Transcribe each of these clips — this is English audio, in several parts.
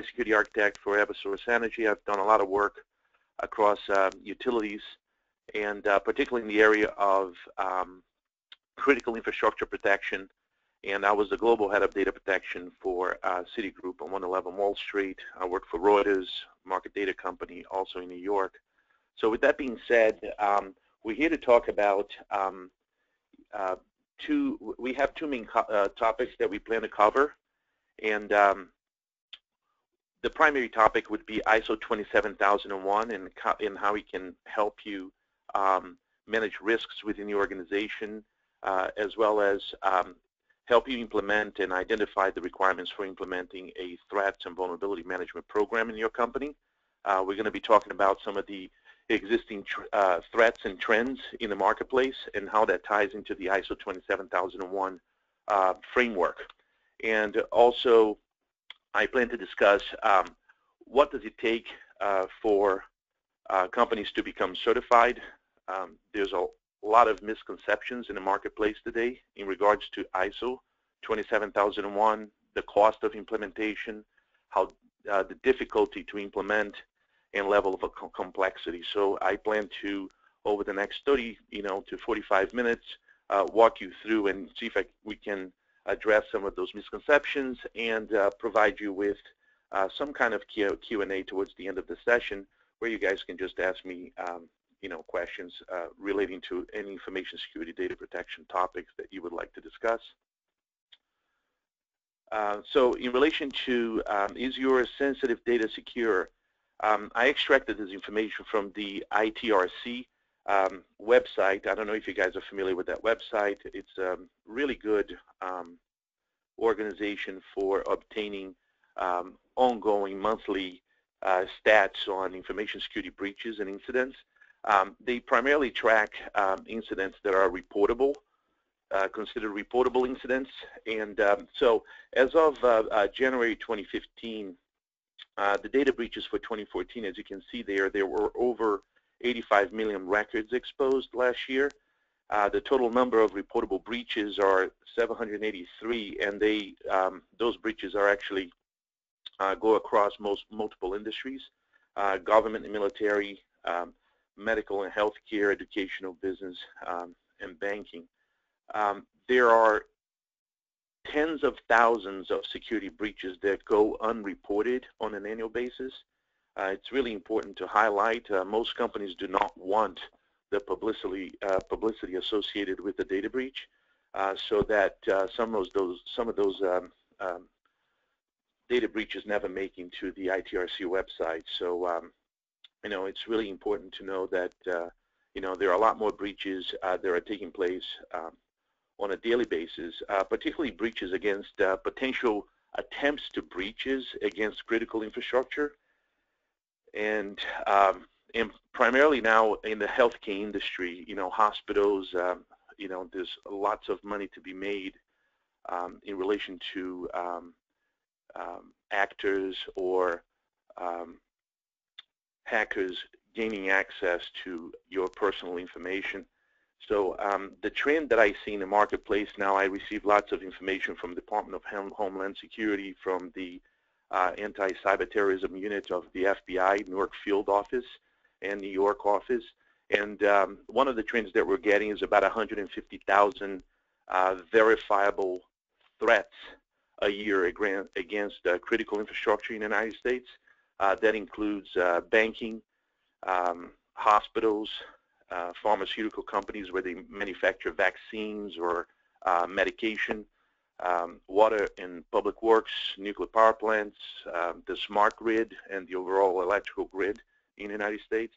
security architect for Eversource Energy. I've done a lot of work across utilities, and particularly in the area of critical infrastructure protection. And I was the global head of data protection for Citigroup on 111 Wall Street. I worked for Reuters, market data company, also in New York. So with that being said, we're here to talk about we have two main topics that we plan to cover. And the primary topic would be ISO 27001 and how we can help you manage risks within the organization, as well as help you implement and identify the requirements for implementing a threats and vulnerability management program in your company. We're going to be talking about some of the existing threats and trends in the marketplace and how that ties into the ISO 27001 framework. And also, I plan to discuss what does it take for companies to become certified. There's a lot of misconceptions in the marketplace today in regards to ISO 27001, the cost of implementation, how the difficulty to implement, and level of complexity. So I plan to, over the next 30 to 45 minutes, walk you through and see if we can address some of those misconceptions and provide you with some kind of Q&A towards the end of the session, where you guys can just ask me questions relating to any information security data protection topics that you would like to discuss. So in relation to is your sensitive data secure, I extracted this information from the ITRC website. I don't know if you guys are familiar with that website. It's a really good organization for obtaining ongoing monthly stats on information security breaches and incidents. They primarily track incidents that are reportable, considered reportable incidents. And so as of January 2015, the data breaches for 2014, as you can see there were over 85 million records exposed last year. The total number of reportable breaches are 783, and those breaches are actually go across multiple industries, government and military, medical and healthcare, educational, business, and banking. There are tens of thousands of security breaches that go unreported on an annual basis. It's really important to highlight most companies do not want the publicity associated with the data breach, so that some of those data breaches never make into the ITRC website. So it's really important to know that there are a lot more breaches that are taking place on a daily basis, particularly breaches against potential attempts to breaches against critical infrastructure, and primarily now in the healthcare industry, hospitals, there's lots of money to be made in relation to actors or hackers gaining access to your personal information. So the trend that I see in the marketplace now, I receive lots of information from the Department of Homeland Security, from the Anti-Cyberterrorism Unit of the FBI, Newark Field Office and New York office. And one of the trends that we're getting is about 150,000 verifiable threats a year against critical infrastructure in the United States. That includes banking, hospitals, pharmaceutical companies where they manufacture vaccines or medication, water and public works, nuclear power plants, the smart grid, and the overall electrical grid in the United States.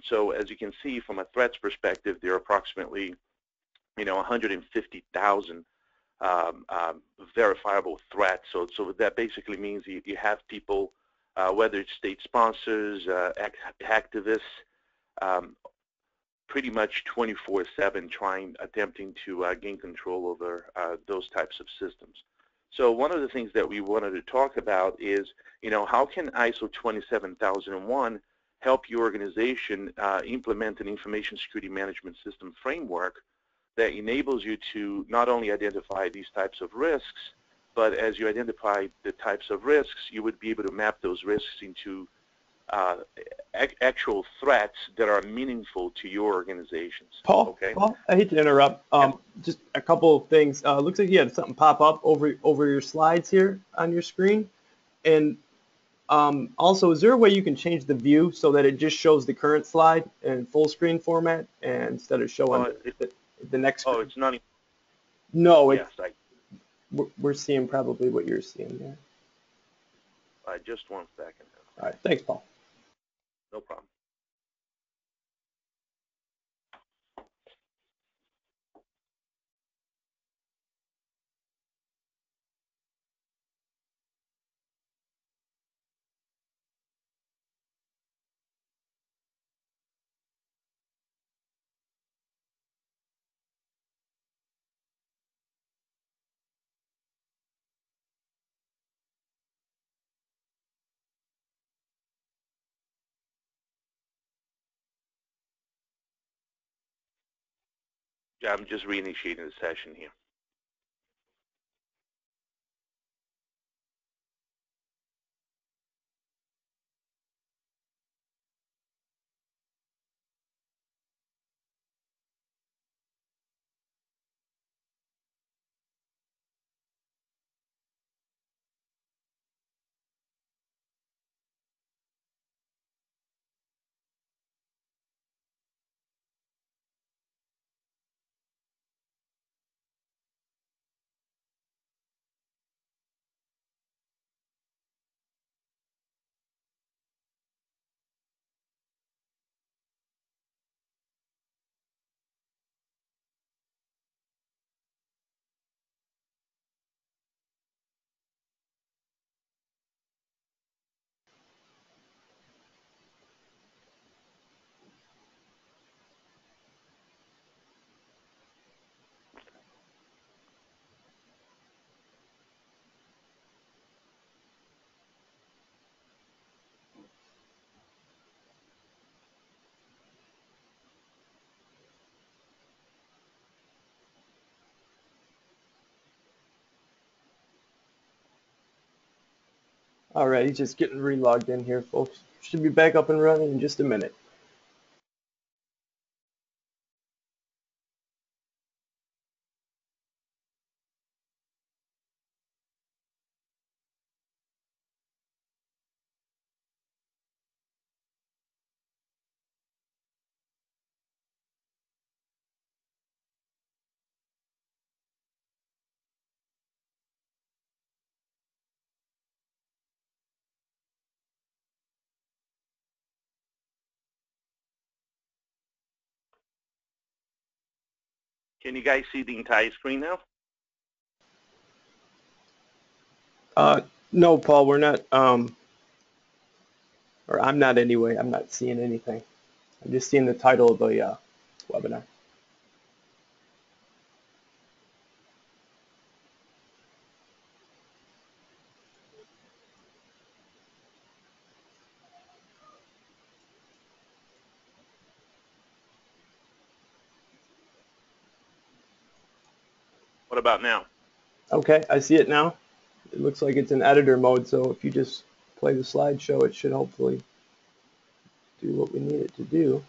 So as you can see, from a threats perspective, there are approximately 150,000 verifiable threats. So that basically means you have people, whether it's state sponsors, activists, pretty much 24/7 attempting to gain control over those types of systems. So one of the things that we wanted to talk about is, how can ISO 27001 help your organization implement an information security management system framework that enables you to not only identify these types of risks, but as you identify the types of risks, you would be able to map those risks into actual threats that are meaningful to your organizations. Paul, Okay. Paul, I hate to interrupt. Yeah. Just a couple of things. Looks like you had something pop up over your slides here on your screen. And also, is there a way you can change the view so that it just shows the current slide in full screen format and instead of showing the next Oh, screen? it's not. No, Yes, we're seeing probably what you're seeing there. just 1 second. All right, thanks, Paul. No problem. Yeah, I'm just reinitiating the session here. All right, he's just getting re-logged in here, folks. Should be back up and running in just a minute. Can you guys see the entire screen now? No, Paul, we're not, or I'm not anyway. I'm not seeing anything. I'm just seeing the title of the webinar. What about now? Okay, I see it now. It looks like it's in editor mode, so if you just play the slideshow, it should hopefully do what we need it to do.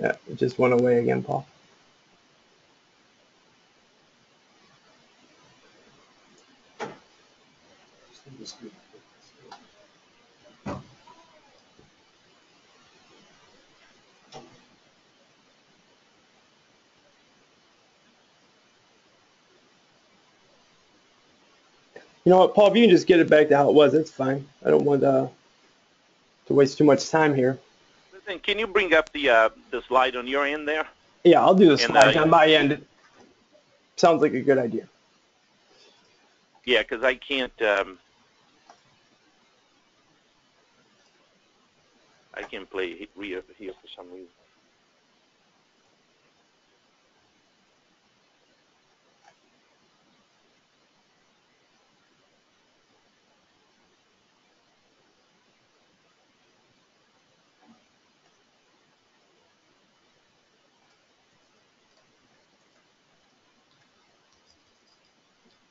Yeah, it just went away again, Paul. You know what, Paul, if you can just get it back to how it was, that's fine. I don't want to waste too much time here. Listen, can you bring up the slide on your end there? Yeah, I'll do the slides on my end. Sounds like a good idea. Yeah, because I can't play here for some reason.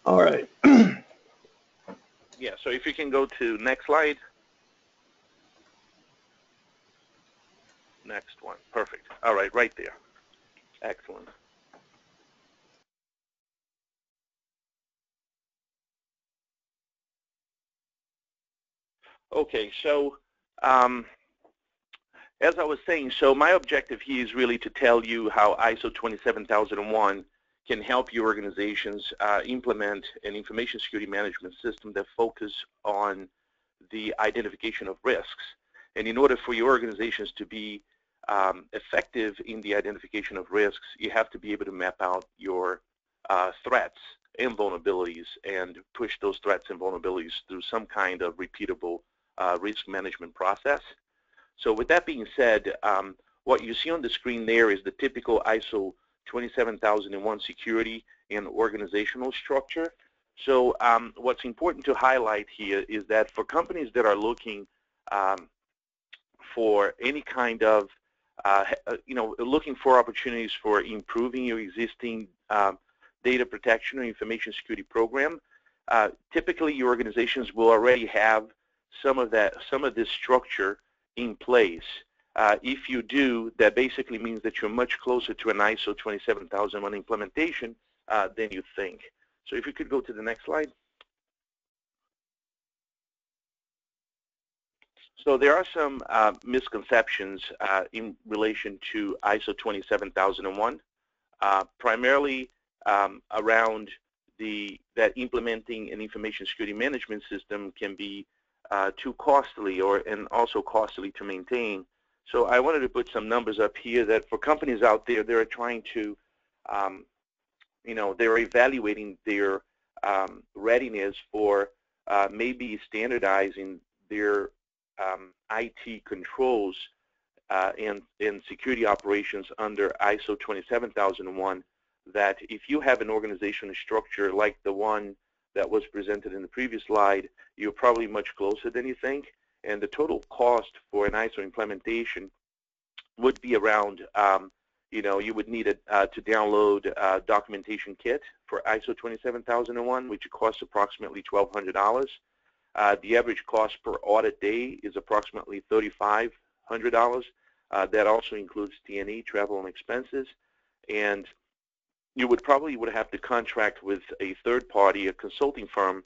All right. Yeah, so if you can go to next slide. Next one. Perfect. All right, right there. Excellent. Okay, so as I was saying, so my objective here is really to tell you how ISO 27001 can help your organizations implement an information security management system that focus on the identification of risks. And in order for your organizations to be effective in the identification of risks, you have to be able to map out your threats and vulnerabilities and push those threats and vulnerabilities through some kind of repeatable risk management process. So with that being said, what you see on the screen there is the typical ISO 27001 security and organizational structure. So what's important to highlight here is that for companies that are looking for any kind of, looking for opportunities for improving your existing data protection or information security program, typically your organizations will already have some of this structure in place. If you do, that basically means that you're much closer to an ISO 27001 implementation than you think. So if you could go to the next slide. So there are some misconceptions in relation to ISO 27001, primarily around that implementing an information security management system can be too costly and also costly to maintain. So I wanted to put some numbers up here that for companies out there, they're trying to, they're evaluating their readiness for maybe standardizing their IT controls and security operations under ISO 27001, that if you have an organizational structure like the one that was presented in the previous slide, you're probably much closer than you think. And the total cost for an ISO implementation would be around, you would need to download a documentation kit for ISO 27001, which costs approximately $1,200. The average cost per audit day is approximately $3,500. That also includes T&E, travel and expenses. And you would have to contract with a third party, a consulting firm,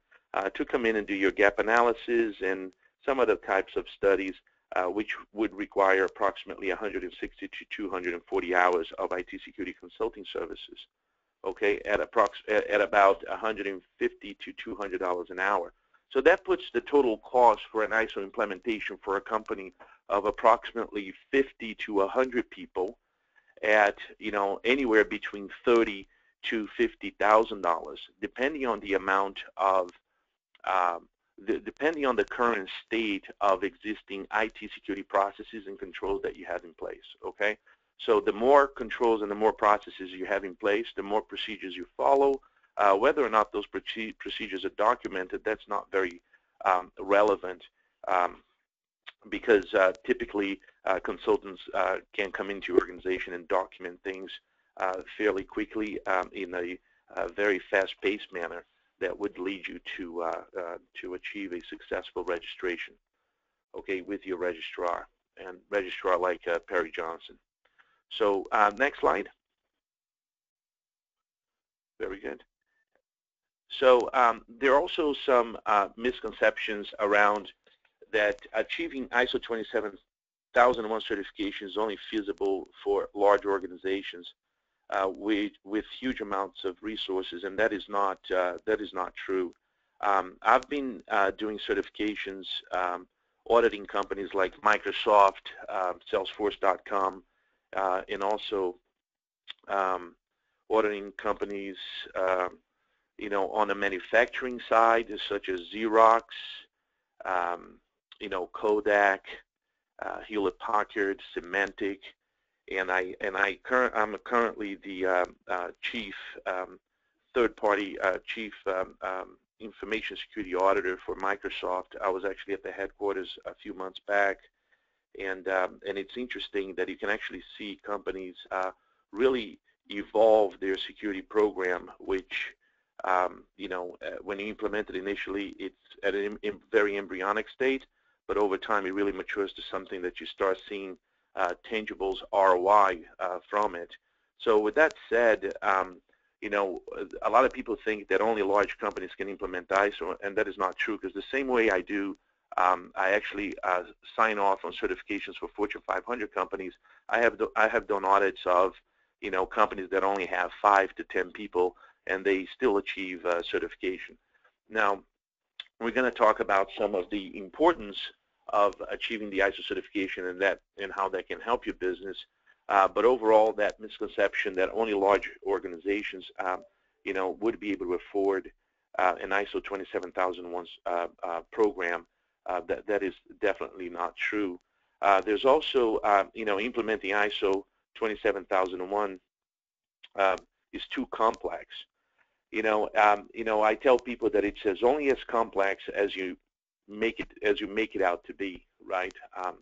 to come in and do your gap analysis and some other types of studies, which would require approximately 160 to 240 hours of IT security consulting services, okay, at about $150 to $200 an hour. So that puts the total cost for an ISO implementation for a company of approximately 50 to 100 people at anywhere between $30,000 to $50,000, depending on the amount of depending on the current state of existing IT security processes and controls that you have in place. Okay, so the more controls and the more processes you have in place, the more procedures you follow. Whether or not those procedures are documented, that's not very relevant, because typically consultants can come into your organization and document things fairly quickly in a very fast-paced manner that would lead you to achieve a successful registration, okay, with your registrar, and registrar like Perry Johnson. So next slide. Very good. So there are also some misconceptions around that achieving ISO 27001 certification is only feasible for large organizations with huge amounts of resources, and that is not true. I've been doing certifications, auditing companies like Microsoft, Salesforce.com, and also auditing companies, on the manufacturing side, such as Xerox, Kodak, Hewlett-Packard, Symantec, and I'm currently the chief third-party chief information security auditor for Microsoft. I was actually at the headquarters a few months back, and it's interesting that you can actually see companies really evolve their security program, which when you implement it initially, it's at a very embryonic state, but over time it really matures to something that you start seeing tangibles ROI from it. So with that said, a lot of people think that only large companies can implement ISO, and that is not true, because the same way I do, I actually sign off on certifications for Fortune 500 companies. I have done audits of companies that only have 5 to 10 people, and they still achieve certification. Now, we're going to talk about some of the importance of achieving the ISO certification and how that can help your business. But overall, that misconception that only large organizations, would be able to afford an ISO 27001 program, that is definitely not true. There's also, implementing ISO 27001 is too complex. I tell people that it's only as complex as you make it out to be, right?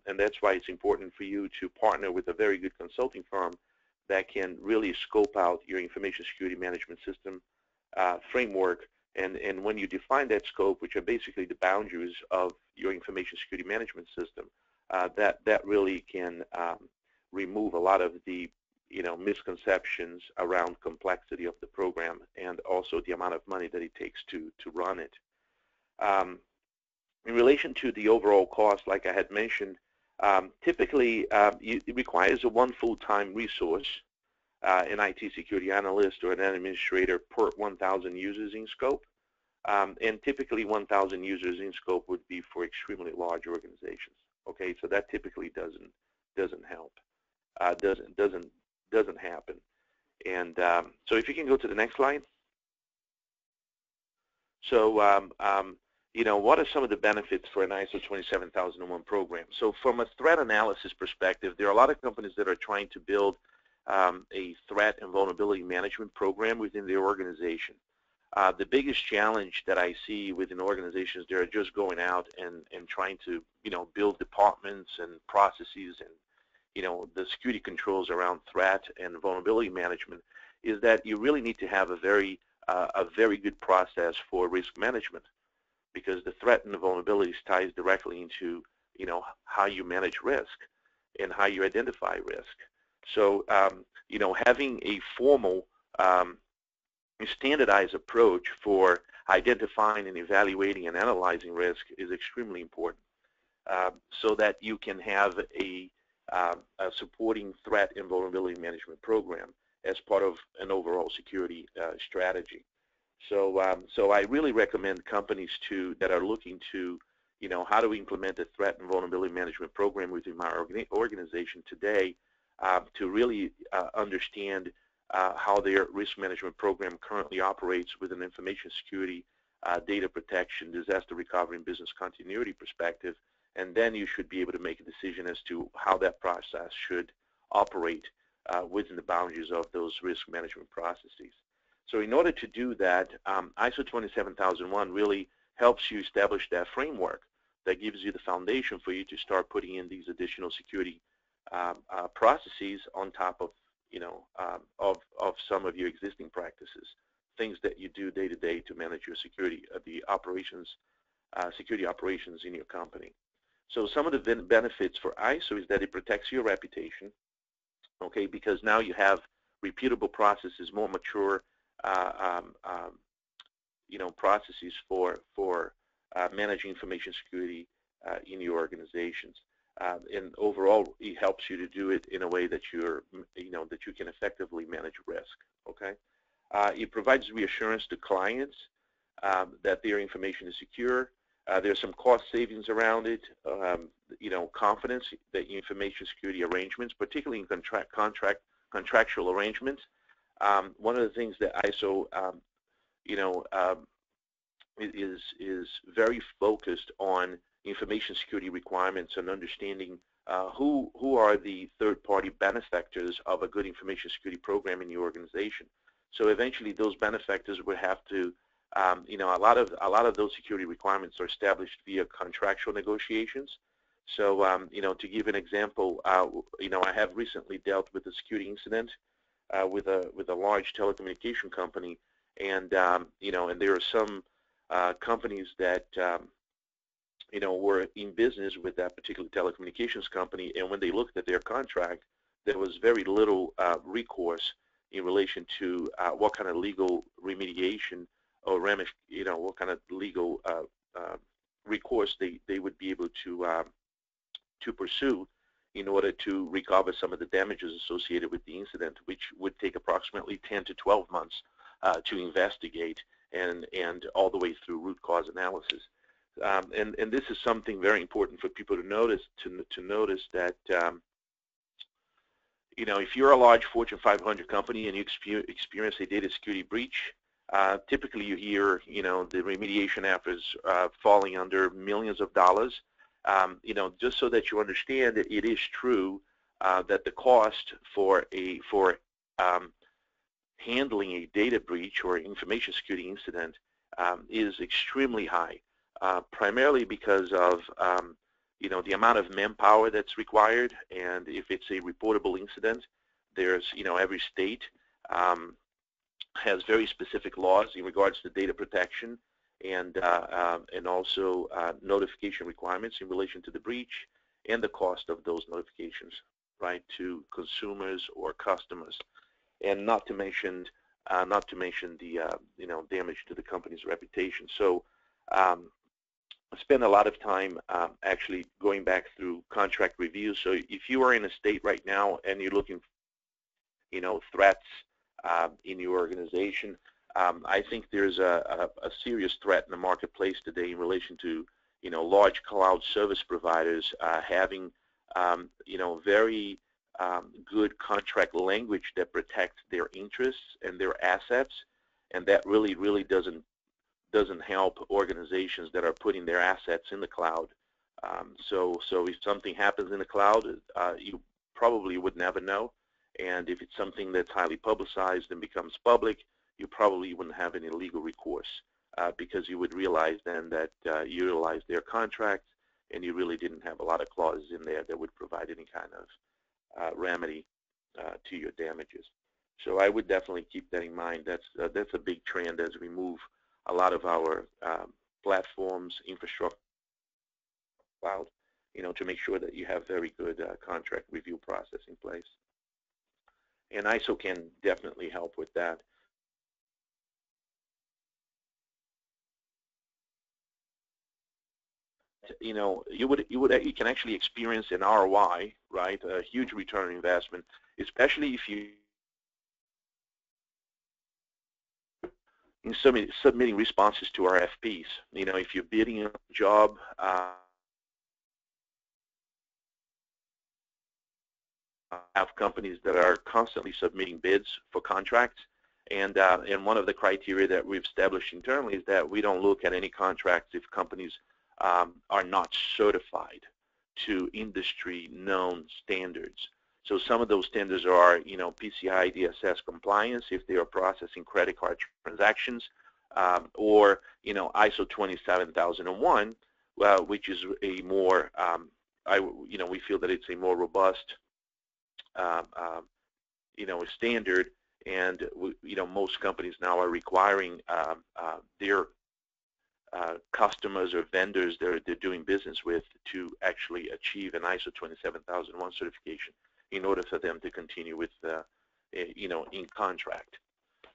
And that's why it's important for you to partner with a very good consulting firm that can really scope out your information security management system framework. And when you define that scope, which are basically the boundaries of your information security management system, that really can remove a lot of the misconceptions around complexity of the program and also the amount of money that it takes to run it. In relation to the overall cost, like I had mentioned, typically it requires one full-time resource, an IT security analyst or an administrator per 1,000 users in scope. And typically 1,000 users in scope would be for extremely large organizations. Okay, so that typically doesn't help, doesn't happen. And so if you can go to the next slide. So what are some of the benefits for an ISO 27001 program? So from a threat analysis perspective, there are a lot of companies that are trying to build a threat and vulnerability management program within their organization. The biggest challenge that I see within organizations, they're just going out and trying to build departments and processes and the security controls around threat and vulnerability management, is that you really need to have a very good process for risk management, because the threat and the vulnerabilities ties directly into how you manage risk and how you identify risk. So having a formal standardized approach for identifying and evaluating and analyzing risk is extremely important, so that you can have a supporting threat and vulnerability management program as part of an overall security strategy. So I really recommend companies that are looking to, how to implement a threat and vulnerability management program within my organization today, to really understand how their risk management program currently operates with an information security, data protection, disaster recovery, and business continuity perspective. And then you should be able to make a decision as to how that process should operate within the boundaries of those risk management processes. So in order to do that, ISO 27001 really helps you establish that framework that gives you the foundation for you to start putting in these additional security processes on top of of some of your existing practices, things that you do day to day to manage your security, security operations in your company. So some of the benefits for ISO is that it protects your reputation, okay, because now you have repeatable processes, more mature processes for managing information security in your organizations. And overall, it helps you to do it in a way that that you can effectively manage risk. Okay, it provides reassurance to clients that their information is secure. There's some cost savings around it. Confidence that information security arrangements, particularly in contractual arrangements. One of the things that ISO, is very focused on information security requirements and understanding who are the third-party benefactors of a good information security program in your organization. So eventually, those benefactors would have to, a lot of those security requirements are established via contractual negotiations. So, to give an example, I have recently dealt with a security incident with a large telecommunication company, And and there are some companies that were in business with that particular telecommunications company, and when they looked at their contract, there was very little recourse in relation to what kind of legal remediation or what kind of legal recourse they would be able to pursue in order to recover some of the damages associated with the incident, which would take approximately 10 to 12 months to investigate and all the way through root cause analysis. And this is something very important for people to notice that if you're a large Fortune 500 company and you experience a data security breach, typically you hear the remediation efforts falling under millions of dollars. Just so that you understand that it is true that the cost for handling a data breach or information security incident is extremely high, primarily because of the amount of manpower that's required. And if it's a reportable incident, there's every state has very specific laws in regards to data protection and also notification requirements in relation to the breach and the cost of those notifications, right, to consumers or customers, and not to mention the damage to the company's reputation. So I spend a lot of time actually going back through contract reviews. So if you are in a state right now and you're looking threats in your organization, I think there's a serious threat in the marketplace today in relation to large cloud service providers having very good contract language that protects their interests and their assets, and that really doesn't help organizations that are putting their assets in the cloud. So if something happens in the cloud, you probably would never know, and if it's something that's highly publicized and becomes public, you probably wouldn't have any legal recourse because you would realize then that you utilized their contracts and you really didn't have a lot of clauses in there that would provide any kind of remedy to your damages. So I would definitely keep that in mind. That's a big trend as we move a lot of our platforms, infrastructure, cloud, to make sure that you have very good contract review process in place. And ISO can definitely help with that. You can actually experience an ROI, right? A huge return on investment, especially if you in submitting responses to RFPs. If you're bidding a job, have companies that are constantly submitting bids for contracts, and one of the criteria that we've established internally is that we don't look at any contracts if companies are not certified to industry-known standards. So some of those standards are, PCI DSS compliance if they are processing credit card transactions, or ISO 27001, which is a more, we feel that it's a more robust, standard, and most companies now are requiring their customers or vendors they're doing business with to actually achieve an ISO 27001 certification in order for them to continue with, in contract.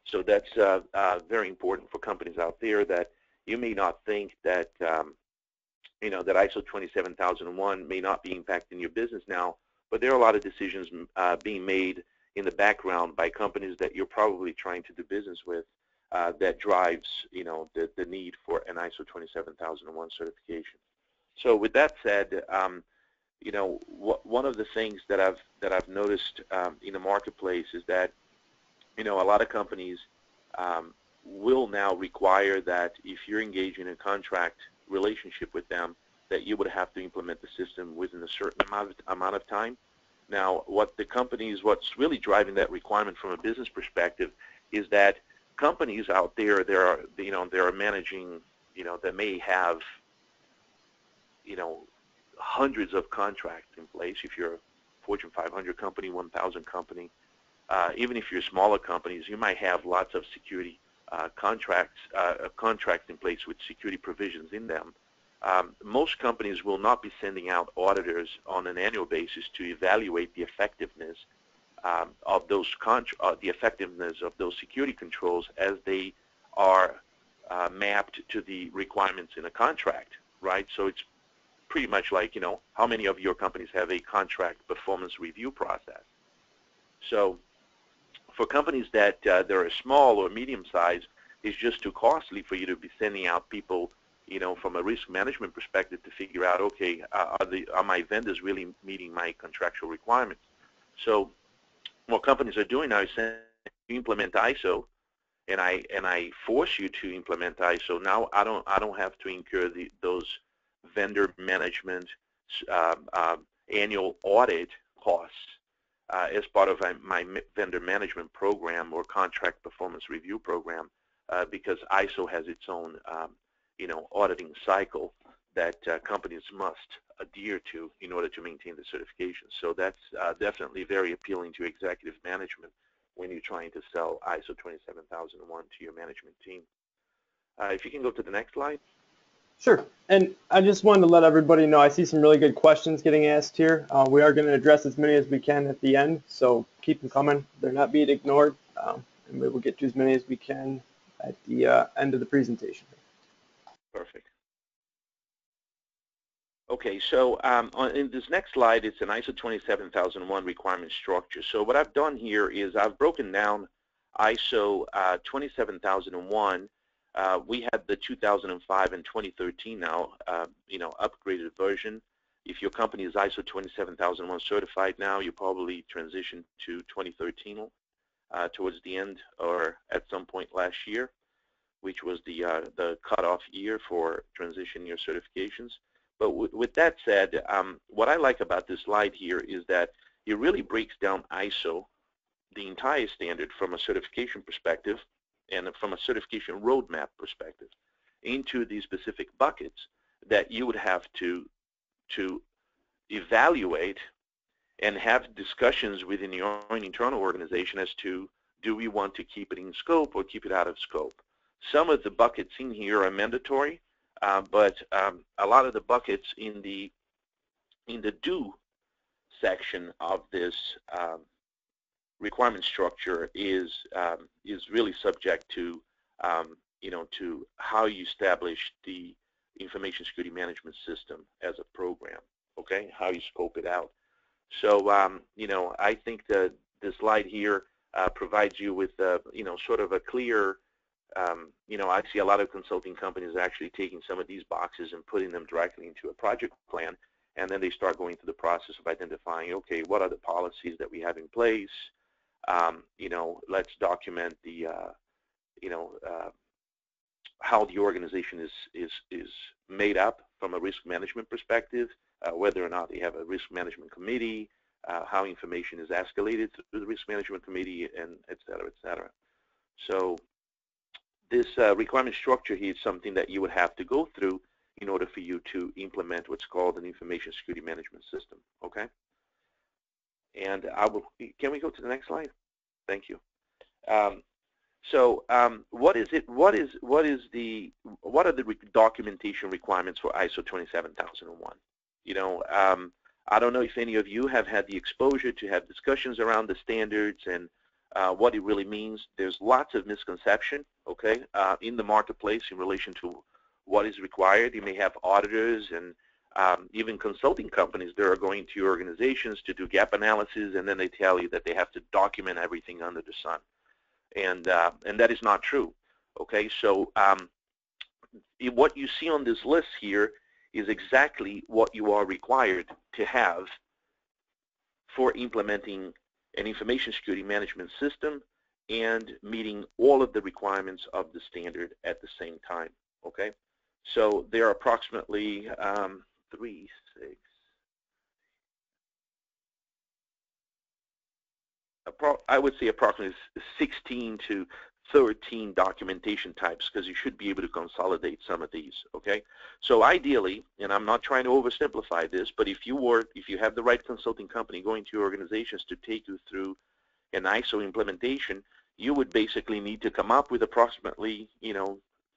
So that's very important for companies out there that you may not think that, that ISO 27001 may not be impacting your business now, but there are a lot of decisions being made in the background by companies that you're probably trying to do business with that drives, the need for an ISO 27001 certification. So with that said, one of the things that I've noticed in the marketplace is that, a lot of companies will now require that if you're engaged in a contract relationship with them, that you would have to implement the system within a certain amount of time. Now, what's really driving that requirement from a business perspective is that companies out there, they're managing, that may have, hundreds of contracts in place. If you're a Fortune 500 company, 1,000 company, even if you're smaller companies, you might have lots of security contracts in place with security provisions in them, most companies will not be sending out auditors on an annual basis to evaluate the effectiveness of those security controls as they are mapped to the requirements in a contract, right? So it's pretty much like, how many of your companies have a contract performance review process? So for companies that they're small or medium-sized, it's just too costly for you to be sending out people, from a risk management perspective to figure out, okay, are my vendors really meeting my contractual requirements? So what companies are doing now is saying, you implement ISO, and I force you to implement ISO. Now I don't have to incur those vendor management annual audit costs as part of my vendor management program or contract performance review program, because ISO has its own auditing cycle that companies must adhere to in order to maintain the certification. So that's definitely very appealing to executive management when you're trying to sell ISO 27001 to your management team. If you can go to the next slide. Sure. And I just wanted to let everybody know, I see some really good questions getting asked here. We are going to address as many as we can at the end, so keep them coming. They're not being ignored, and we will get to as many as we can at the end of the presentation. Perfect. Okay, so in this next slide, it's an ISO 27001 requirement structure. So what I've done here is I've broken down ISO 27001. We had the 2005 and 2013 now, upgraded version. If your company is ISO 27001 certified now, you probably transitioned to 2013 towards the end or at some point last year, which was the cutoff year for transitioning your certifications. But with that said, what I like about this slide here is that it really breaks down ISO, the entire standard, from a certification perspective and from a certification roadmap perspective, into these specific buckets that you would have to evaluate and have discussions within your own internal organization as to, do we want to keep it in scope or keep it out of scope? Some of the buckets in here are mandatory, but a lot of the buckets in the do section of this requirement structure is really subject to to how you establish the information security management system as a program. Okay, how you scope it out. So I think that this slide here provides you with sort of a clear. I see a lot of consulting companies actually taking some of these boxes and putting them directly into a project plan, and then they start going through the process of identifying, okay, what are the policies that we have in place? Let's document the, how the organization is made up from a risk management perspective, whether or not they have a risk management committee, how information is escalated through the risk management committee, and et cetera, et cetera. So this requirement structure here is something that you would have to go through in order for you to implement what's called an information security management system. Okay. And can we go to the next slide? Thank you. What is it? What are the documentation requirements for ISO 27001? I don't know if any of you have had the exposure to have discussions around the standards and what it really means. There's lots of misconception, okay, in the marketplace in relation to what is required. You may have auditors and even consulting companies that are going to your organizations to do gap analysis, and then they tell you that they have to document everything under the sun, and that is not true. Okay, so what you see on this list here is exactly what you are required to have for implementing an information security management system and meeting all of the requirements of the standard at the same time. Okay, so there are approximately I would say approximately 16 to 13 documentation types, because you should be able to consolidate some of these. Okay, so ideally, and I'm not trying to oversimplify this, but if you have the right consulting company going to your organizations to take you through an ISO implementation, you would basically need to come up with approximately,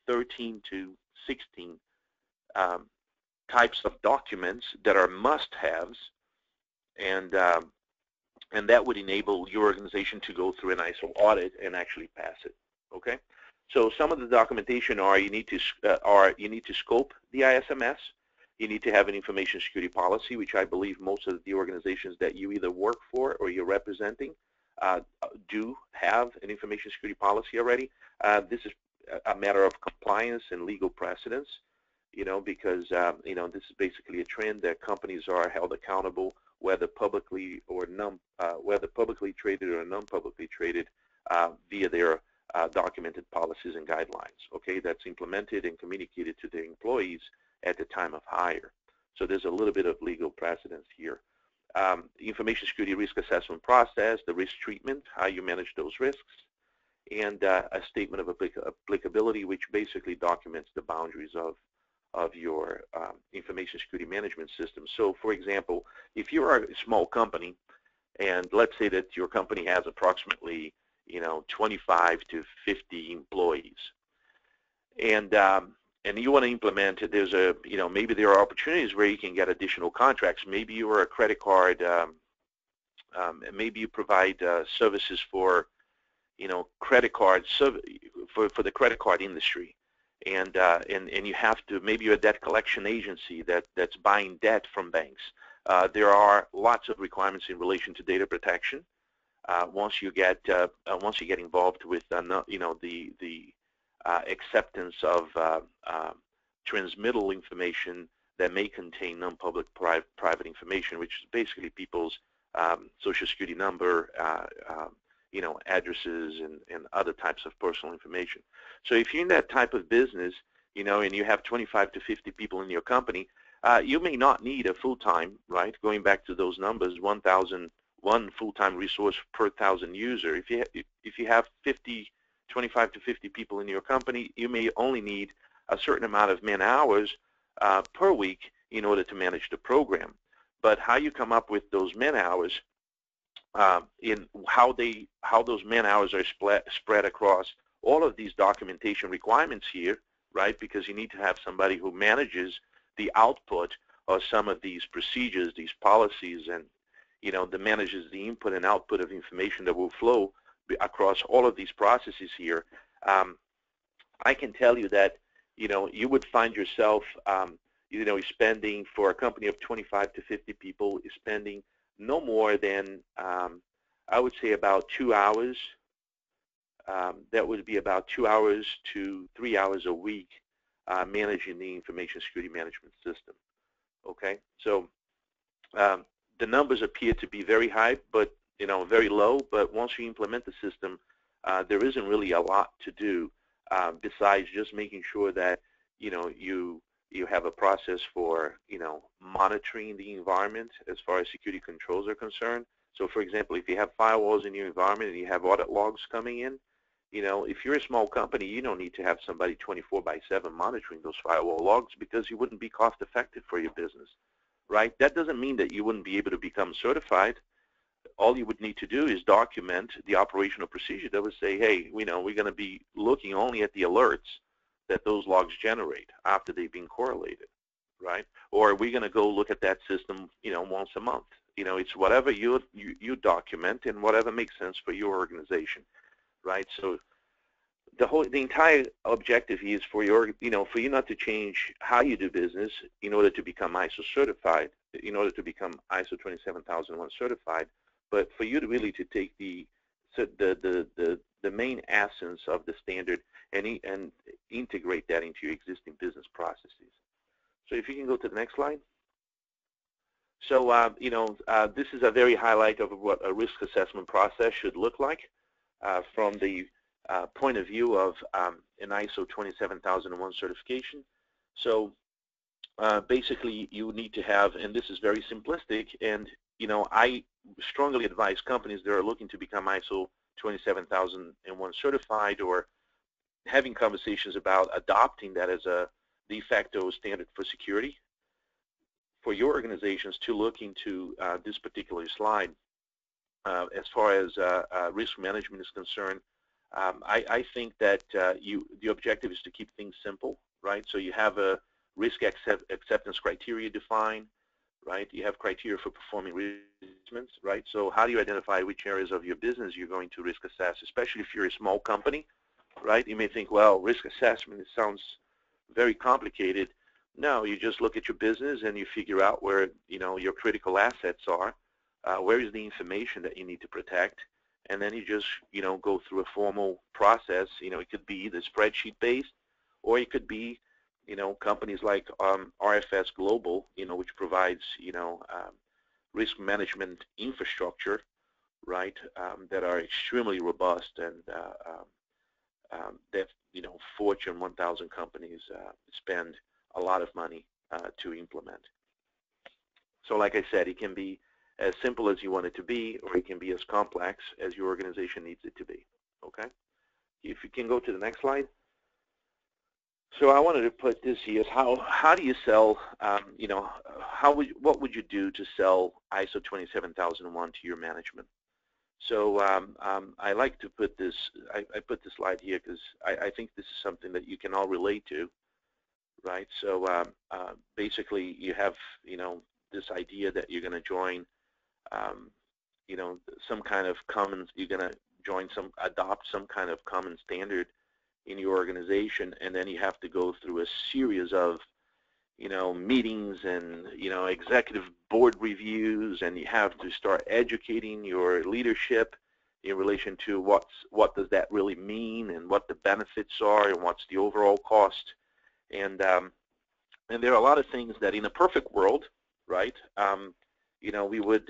13 to 16 types of documents that are must-haves, and that would enable your organization to go through an ISO audit and actually pass it. Okay, so some of the documentation are you need to scope the ISMS. You need to have an information security policy, which I believe most of the organizations that you either work for or you're representing do have an information security policy already. This is a matter of compliance and legal precedence, because this is basically a trend that companies are held accountable, whether publicly or whether publicly traded or non-publicly traded, via their documented policies and guidelines. Okay, that's implemented and communicated to their employees at the time of hire. So there's a little bit of legal precedence here. The information security risk assessment process, the risk treatment, how you manage those risks, and a statement of applicability, which basically documents the boundaries of your information security management system. So, for example, if you're a small company, and let's say that your company has approximately 25 to 50 employees, and you want to implement it, there's maybe there are opportunities where you can get additional contracts. Maybe you are a credit card, maybe you provide services for, credit cards, for the credit card industry, and you have to, maybe you're a debt collection agency that's buying debt from banks. There are lots of requirements in relation to data protection. Once you get involved with the acceptance of transmittal information that may contain non-public private information, which is basically people's social security number, addresses, and other types of personal information. So if you're in that type of business, and you have 25 to 50 people in your company, you may not need a full-time, right? Going back to those numbers, 1 full-time resource per 1,000 user. If you have 25 to 50 people in your company, you may only need a certain amount of man-hours per week in order to manage the program. But how you come up with those man-hours, in how those man-hours are spread across all of these documentation requirements here, right? Because you need to have somebody who manages the output of some of these procedures, these policies, and that manages the input and output of information that will flow across all of these processes here. I can tell you that you would find yourself spending, for a company of 25 to 50 people, spending no more than I would say about 2 hours. That would be about 2 hours to 3 hours a week managing the information security management system. Okay, so the numbers appear to be very high, but very low. But once you implement the system, there isn't really a lot to do besides just making sure that you have a process for monitoring the environment as far as security controls are concerned. So, for example, if you have firewalls in your environment and you have audit logs coming in, if you're a small company, you don't need to have somebody 24/7 monitoring those firewall logs, because you wouldn't be cost effective for your business. Right? That doesn't mean that you wouldn't be able to become certified. All you would need to do is document the operational procedure that would say, hey, we're going to be looking only at the alerts that those logs generate after they've been correlated, right? Or we're going to go look at that system, once a month. It's whatever you document and whatever makes sense for your organization, right? So the entire objective is for you not to change how you do business in order to become ISO certified, in order to become ISO 27001 certified, but for you to really to take the main essence of the standard and integrate that into your existing business processes. So if you can go to the next slide. So this is a very highlight of what a risk assessment process should look like from the point of view of an ISO 27001 certification. So basically you need to have, and this is very simplistic, and I strongly advise companies that are looking to become ISO 27001 certified or having conversations about adopting that as a de facto standard for security, for your organizations to look into this particular slide. As far as risk management is concerned, I think that the objective is to keep things simple, right? So you have a risk acceptance criteria defined, right? You have criteria for performing risk assessments, right? So how do you identify which areas of your business you're going to risk assess, especially if you're a small company, right? You may think, well, risk assessment, it sounds very complicated. No, you just look at your business and you figure out where, your critical assets are, where is the information that you need to protect, and then you just, go through a formal process. It could be either spreadsheet based, or it could be, companies like RFS Global, which provides, risk management infrastructure, right, that are extremely robust and that, Fortune 1000 companies spend a lot of money to implement. So like I said, it can be as simple as you want it to be, or it can be as complex as your organization needs it to be, okay? If you can go to the next slide. So I wanted to put this here, how do you sell, what would you do to sell ISO 27001 to your management? So I like to put this, I put this slide here because I think this is something that you can all relate to, right? So basically you have, this idea that you're going to join, some kind of common, you're going to adopt some kind of common standard in your organization, and then you have to go through a series of, meetings and, executive board reviews, and you have to start educating your leadership in relation to what does that really mean, and what the benefits are, and what's the overall cost. And there are a lot of things that in a perfect world, right, we would,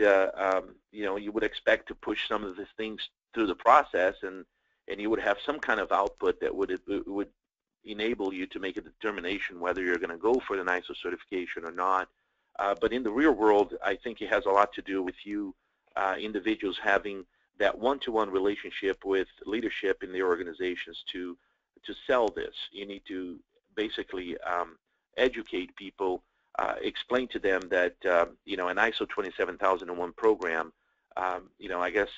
you would expect to push some of these things through the process, and you would have some kind of output that would enable you to make a determination whether you're going to go for an ISO certification or not. But in the real world, I think it has a lot to do with you individuals having that one-to-one relationship with leadership in their organizations to sell this. You need to basically educate people, explain to them that an ISO 27001 program, I guess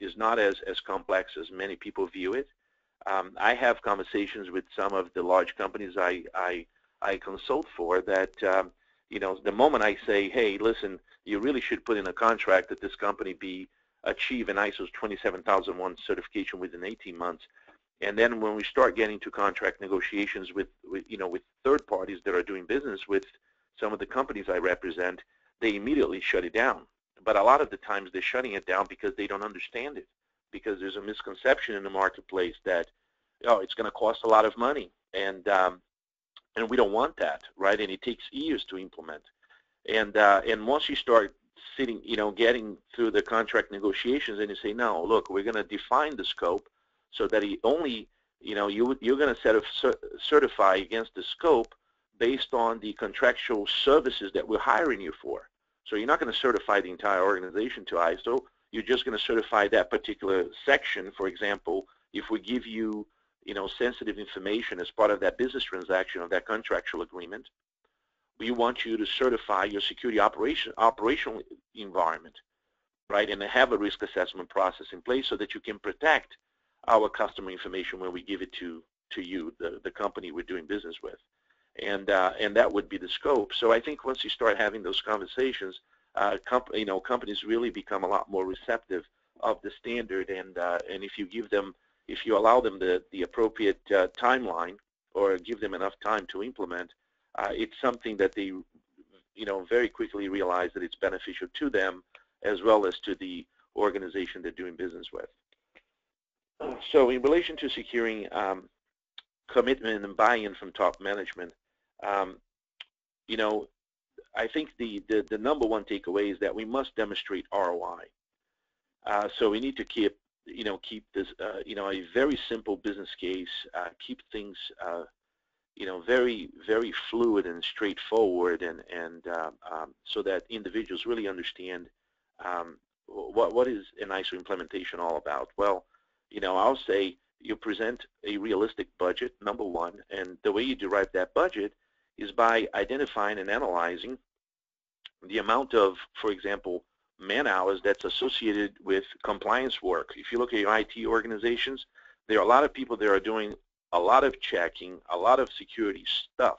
is not as complex as many people view it. I have conversations with some of the large companies I consult for that, the moment I say, hey, listen, you really should put in a contract that this company achieve an ISO 27001 certification within 18 months. And then when we start getting to contract negotiations with third parties that are doing business with some of the companies I represent, they immediately shut it down. But a lot of the times they're shutting it down because they don't understand it, because there's a misconception in the marketplace that, it's going to cost a lot of money, and we don't want that, right? And it takes years to implement. And once you start sitting, getting through the contract negotiations, and you say, no, look, we're going to define the scope so that it only, you're going to certify against the scope based on the contractual services that we're hiring you for. So you're not going to certify the entire organization to ISO. You're just going to certify that particular section. For example, if we give you, sensitive information as part of that business transaction of that contractual agreement, we want you to certify your security operational environment, right, and have a risk assessment process in place so that you can protect our customer information when we give it to you, the company we're doing business with. And that would be the scope. So I think once you start having those conversations, companies really become a lot more receptive of the standard, and if you allow them the appropriate timeline, or give them enough time to implement, it's something that they very quickly realize that it's beneficial to them as well as to the organization they're doing business with. So in relation to securing commitment and buy-in from top management, I think the number one takeaway is that we must demonstrate ROI. So we need to keep this a very simple business case, keep things very, very fluid and straightforward, and so that individuals really understand what is an ISO implementation all about. Well, I'll say you present a realistic budget, number one, and the way you derive that budget is by identifying and analyzing the amount of, for example, man hours that's associated with compliance work. If you look at your IT organizations, there are a lot of people that are doing a lot of checking, a lot of security stuff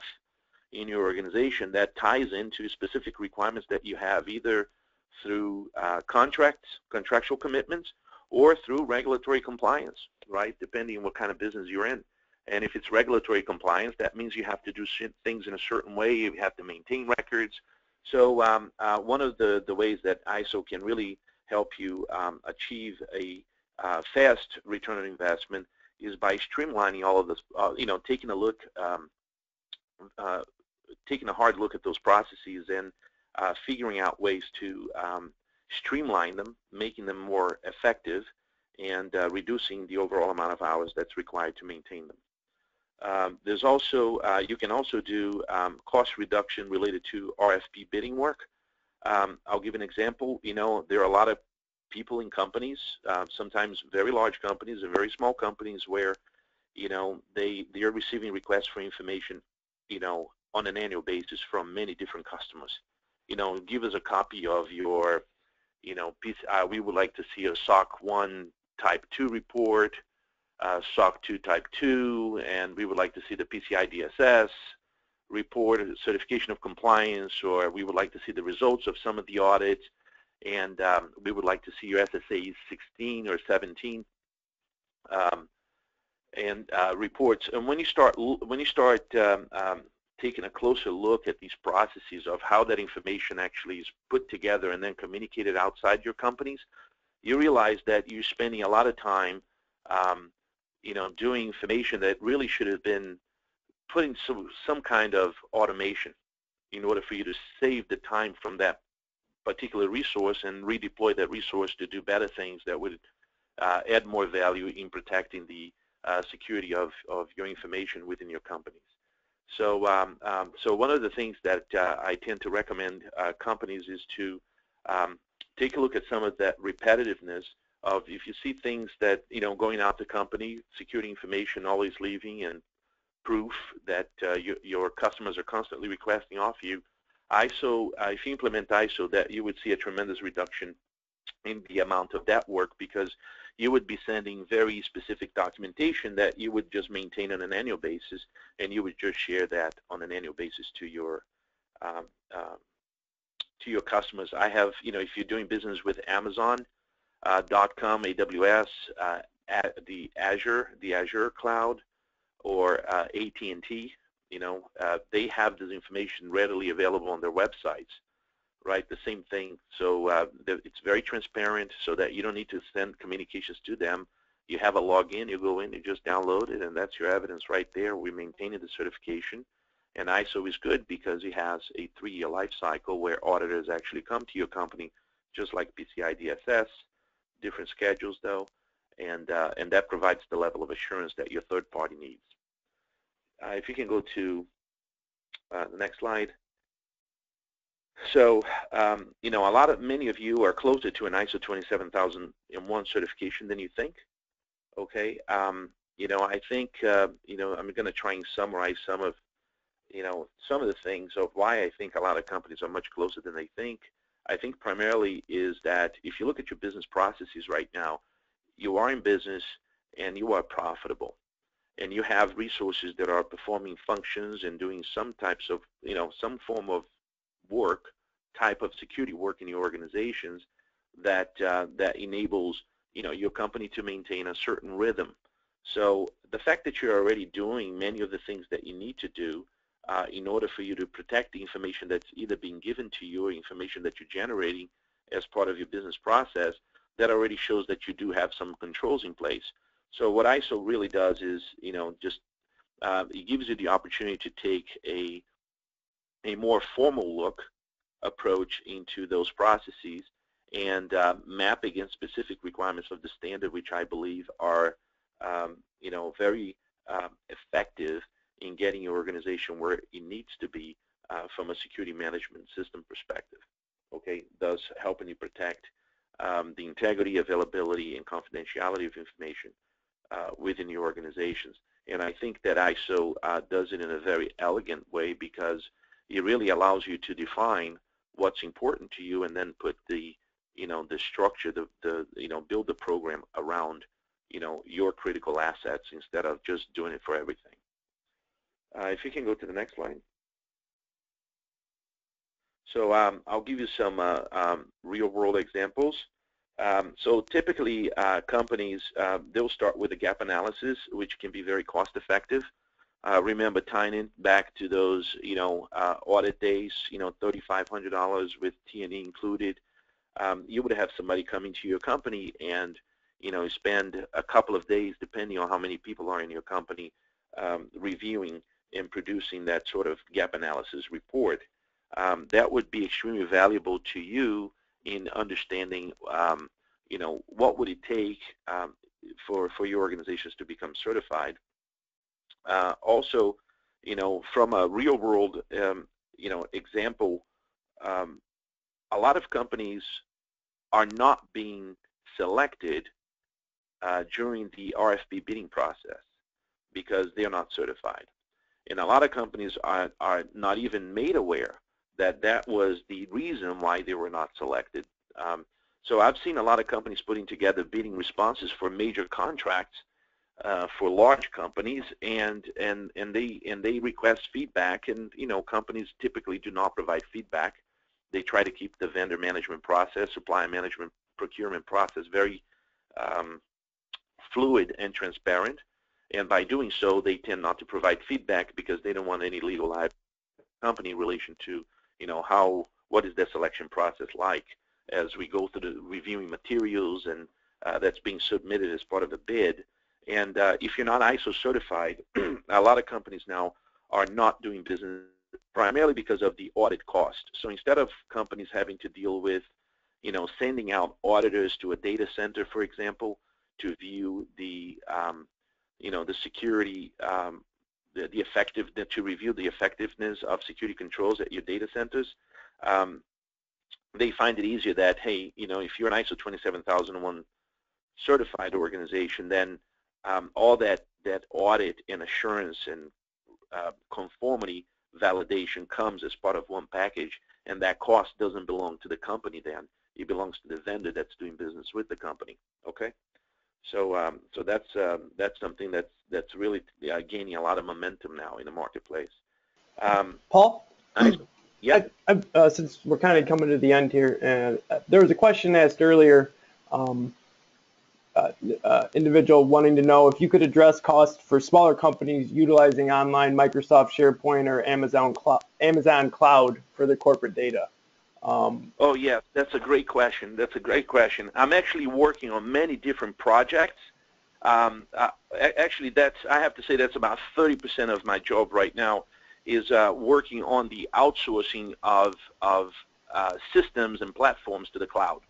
in your organization that ties into specific requirements that you have, either through contractual commitments, or through regulatory compliance, right, depending on what kind of business you're in. And if it's regulatory compliance, that means you have to do things in a certain way. You have to maintain records. So one of the ways that ISO can really help you achieve a fast return on investment is by streamlining all of this, taking a look, taking a hard look at those processes and figuring out ways to streamline them, making them more effective, and reducing the overall amount of hours that's required to maintain them. There's also, you can also do cost reduction related to RFP bidding work. I'll give an example. There are a lot of people in companies, sometimes very large companies and very small companies, where they're receiving requests for information on an annual basis from many different customers. Give us a copy of your piece. We would like to see a SOC 1 Type 2 report, SOC 2 Type 2, and we would like to see the PCI DSS report, certification of compliance, or we would like to see the results of some of the audits, and we would like to see your SSA 16 or 17 and reports. And when you start taking a closer look at these processes of how that information actually is put together and then communicated outside your companies, you realize that you're spending a lot of time, doing information that really should have been put in some kind of automation in order for you to save the time from that particular resource and redeploy that resource to do better things that would add more value in protecting the security of your information within your companies. So, so one of the things that I tend to recommend companies is to take a look at some of that repetitiveness of, if you see things that, going out the company, security information always leaving, and proof that your customers are constantly requesting off you, ISO, if you implement ISO, that you would see a tremendous reduction in the amount of that work, because you would be sending very specific documentation that you would just maintain on an annual basis, and you would just share that on an annual basis to your customers. I have, if you're doing business with Amazon.com, AWS, the Azure cloud, or AT&T, they have this information readily available on their websites, right? The same thing. So it's very transparent, so that you don't need to send communications to them. You have a login, you go in, you just download it, and that's your evidence right there. We're maintaining the certification. And ISO is good because it has a 3-year life cycle where auditors actually come to your company, just like PCI DSS, different schedules though, and that provides the level of assurance that your third party needs. If you can go to the next slide. So, many of you are closer to an ISO 27001 certification than you think. Okay, I think, I'm going to try and summarize some of the things of why I think a lot of companies are much closer than they think. I think primarily is that if you look at your business processes right now, you are in business and you are profitable, and you have resources that are performing functions and doing some types of, some form of work, type of security work in your organizations that that enables, your company to maintain a certain rhythm. So the fact that you're already doing many of the things that you need to do in order for you to protect the information that's either being given to you or information that you're generating as part of your business process, that already shows that you do have some controls in place. So what ISO really does is, it gives you the opportunity to take a more formal approach into those processes and map against specific requirements of the standard, which I believe are, very effective in getting your organization where it needs to be from a security management system perspective. Okay, thus helping you protect the integrity, availability, and confidentiality of information within your organizations. And I think that ISO does it in a very elegant way, because it really allows you to define what's important to you and then put the, the structure, build the program around your critical assets instead of just doing it for everything. If you can go to the next slide. So I'll give you some real-world examples. So typically, companies, they'll start with a gap analysis, which can be very cost-effective. Remember, tying it back to those, audit days, $3,500 with T&E included. You would have somebody come into your company and, spend a couple of days, depending on how many people are in your company, reviewing and producing that sort of gap analysis report. That would be extremely valuable to you in understanding, what would it take for your organizations to become certified. Also, from a real-world, example, a lot of companies are not being selected during the RFP bidding process because they are not certified. And a lot of companies are not even made aware that that was the reason why they were not selected. So I've seen a lot of companies putting together bidding responses for major contracts for large companies, and they request feedback, and companies typically do not provide feedback. They try to keep the vendor management process, supply management, procurement process very fluid and transparent, and by doing so, they tend not to provide feedback because they don't want any legal company in relation to what is their selection process like as we go through the reviewing materials and that's being submitted as part of the bid. And if you're not ISO certified, a lot of companies now are not doing business primarily because of the audit cost. So instead of companies having to deal with, sending out auditors to a data center, for example, to view the, the security, to review the effectiveness of security controls at your data centers, they find it easier that, hey, if you're an ISO 27001 certified organization, then all that audit and assurance and conformity validation comes as part of one package, and that cost doesn't belong to the company then. It belongs to the vendor that's doing business with the company. Okay, so so that's something that's really gaining a lot of momentum now in the marketplace. Paul? Yeah. Since we're kind of coming to the end here, there was a question asked earlier. Individual wanting to know if you could address costs for smaller companies utilizing online Microsoft SharePoint or Amazon Cloud for their corporate data. Oh yeah, that's a great question. That's a great question. I'm actually working on many different projects. Actually, I have to say that's about 30% of my job right now is working on the outsourcing of systems and platforms to the cloud.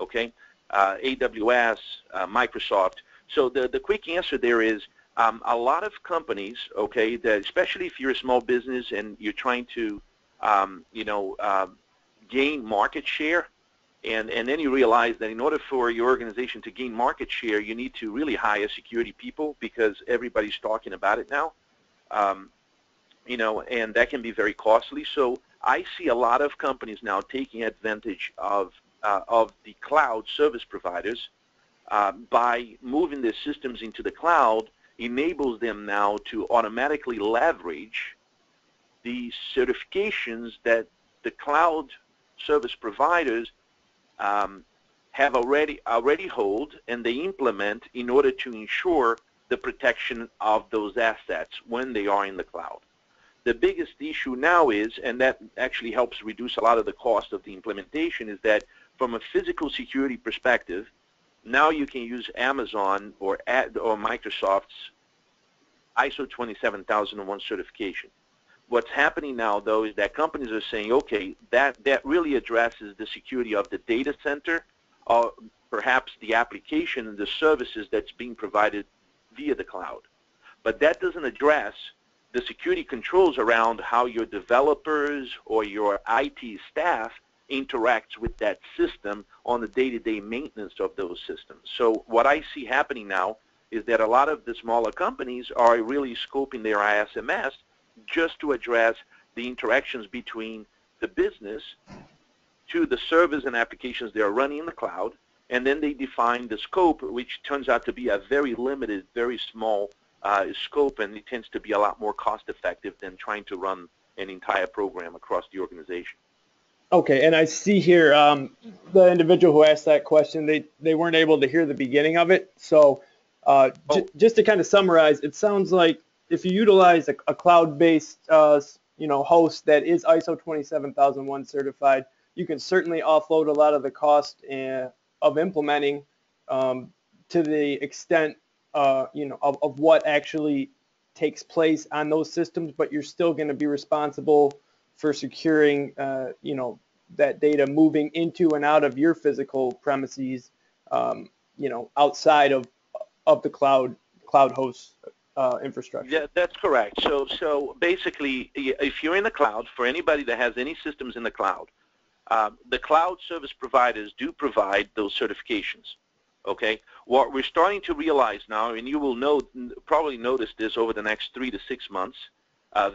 Okay. AWS, Microsoft. So the quick answer there is a lot of companies, okay, that especially if you're a small business and you're trying to, gain market share, and then you realize that in order for your organization to gain market share, you need to really hire security people because everybody's talking about it now, and that can be very costly. So I see a lot of companies now taking advantage of the cloud service providers by moving their systems into the cloud, enables them now to automatically leverage the certifications that the cloud service providers have already hold and they implement in order to ensure the protection of those assets when they are in the cloud. The biggest issue now is, and that actually helps reduce a lot of the cost of the implementation, is that from a physical security perspective, now you can use Amazon or Microsoft's ISO 27001 certification. What's happening now, though, is that companies are saying, okay, that really addresses the security of the data center, or perhaps the application and the services that's being provided via the cloud. But that doesn't address the security controls around how your developers or your IT staff interacts with that system on the day-to-day maintenance of those systems. So what I see happening now is that a lot of the smaller companies are really scoping their ISMS just to address the interactions between the business to the servers and applications they are running in the cloud, and then they define the scope, which turns out to be a very limited, very small scope, and it tends to be a lot more cost-effective than trying to run an entire program across the organization. Okay, and I see here the individual who asked that question, they weren't able to hear the beginning of it. So just to kind of summarize, it sounds like if you utilize a cloud-based host that is ISO 27001 certified, you can certainly offload a lot of the cost of implementing to the extent of what actually takes place on those systems, but you're still going to be responsible for securing, that data moving into and out of your physical premises, outside of the cloud host infrastructure. Yeah, that's correct. So basically, if you're in the cloud, for anybody that has any systems in the cloud service providers do provide those certifications. Okay. What we're starting to realize now, and you will probably notice this over the next 3 to 6 months,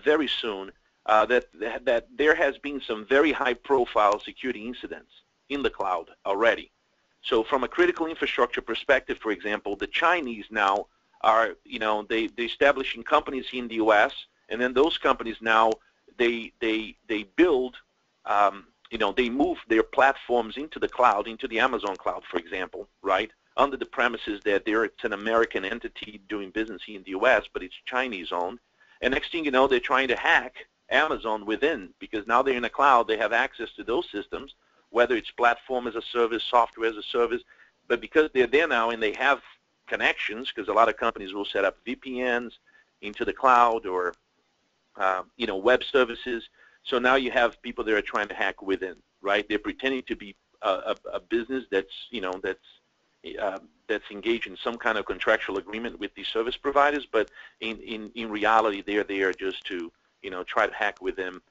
very soon, that there has been some very high-profile security incidents in the cloud already. So from a critical infrastructure perspective, for example, the Chinese now are, they're establishing companies in the U.S., and then those companies now, they build, they move their platforms into the cloud, into the Amazon cloud, for example, right, under the premises that it's an American entity doing business here in the U.S., but it's Chinese-owned. And next thing you know, they're trying to hack Amazon within, because now they're in the cloud, they have access to those systems, whether it's platform as a service, software as a service, but because they're there now and they have connections, because a lot of companies will set up VPNs into the cloud or, web services. So now you have people that are trying to hack within, right? They're pretending to be a business that's engaged in some kind of contractual agreement with the service providers, but in reality, they're there just to try to hack with them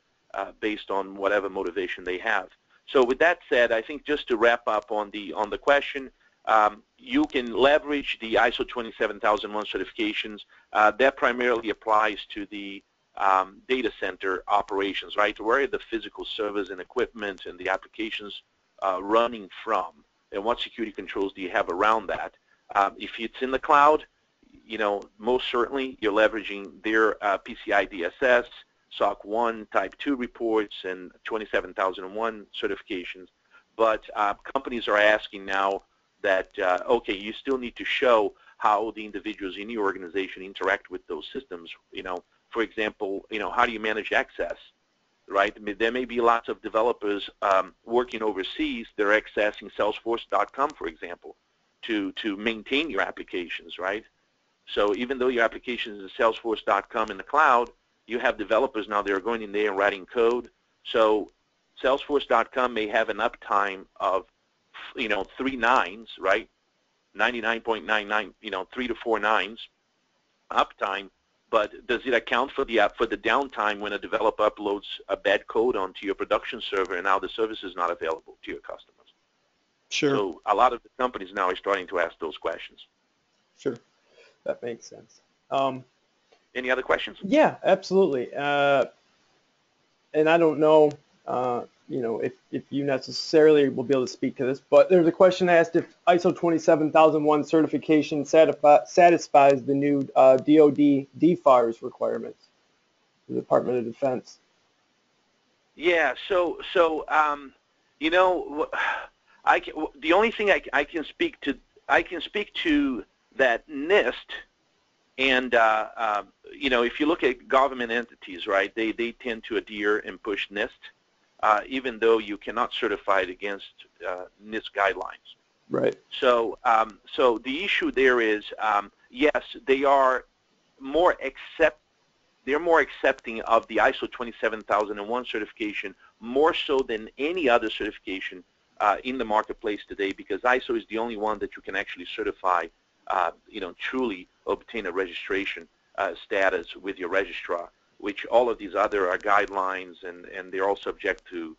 based on whatever motivation they have. So with that said, I think just to wrap up on the question, you can leverage the ISO 27001 certifications. That primarily applies to the data center operations, right? Where are the physical servers and equipment and the applications running from, and what security controls do you have around that? If it's in the cloud, most certainly you're leveraging their PCI DSS, SOC 1, Type 2 reports, and 27001 certifications. But companies are asking now that, okay, you still need to show how the individuals in your organization interact with those systems. For example, how do you manage access, right? I mean, there may be lots of developers working overseas. They're accessing Salesforce.com, for example, to maintain your applications, right? So even though your application is Salesforce.com in the cloud, you have developers now that are going in there and writing code. So Salesforce.com may have an uptime of, 3 nines, right? 99.99, 3 to 4 nines uptime. But does it account for the downtime when a developer uploads a bad code onto your production server and now the service is not available to your customers? Sure. So a lot of the companies now are starting to ask those questions. Sure, that makes sense. Any other questions? Yeah, absolutely. And I don't know, if you necessarily will be able to speak to this, but there's a question asked if ISO 27001 certification satisfies the new DoD DFARS requirements, the Department of Defense. Yeah. So the only thing I can speak to that NIST. And, if you look at government entities, right, they tend to adhere and push NIST, even though you cannot certify it against NIST guidelines. Right. So the issue there is, yes, they are more accepting of the ISO 27001 certification, more so than any other certification in the marketplace today, because ISO is the only one that you can actually certify, truly obtain a registration status with your registrar, which all of these other are guidelines, and they're all subject to,